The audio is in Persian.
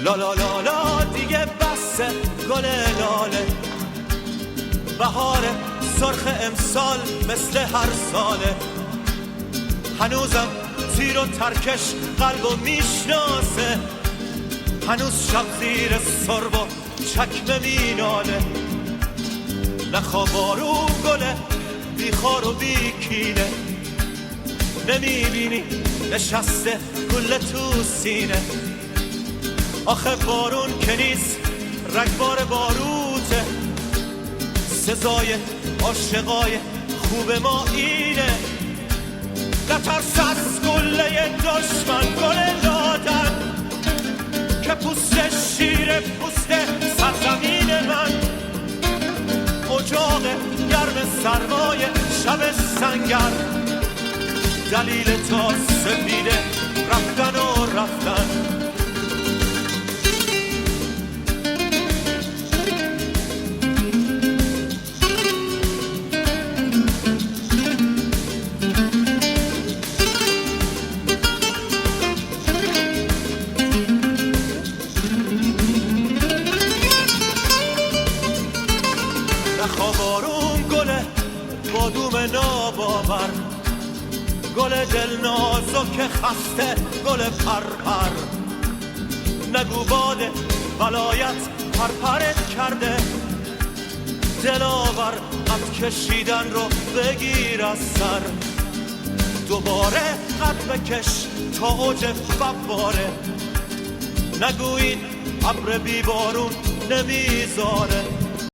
لا لا لا لا دیگه بسه گل لاله، بهار سرخ امسال مثل هر ساله، هنوزم تیر و ترکش قلبو میشناسه، هنوز شب زیر سرب و چکمه میناله. نخوا بارون گله بیخار و بیکینه، نمیبینی نشسته گل تو سینه. آخه بارون که نیست رگبار باروته، سزای عاشقای خوب ما اینه. نترس از گله دشمن گل لادن، که پوست شیر پوست سرزمین من، اجاق گرم سرمای شب سنگر، دلیل تا سفیده رفتن و رفتن. بارون گله بادوم ناباور، گل دل نازک خسته گل پرپر. نگو باد ولایت پرپرت کرده، دلاور قد کشیدن رو بگیر از سر. دوباره قد بکش تا اوج فواره، نگو این ابر بی بارون نمیذاره.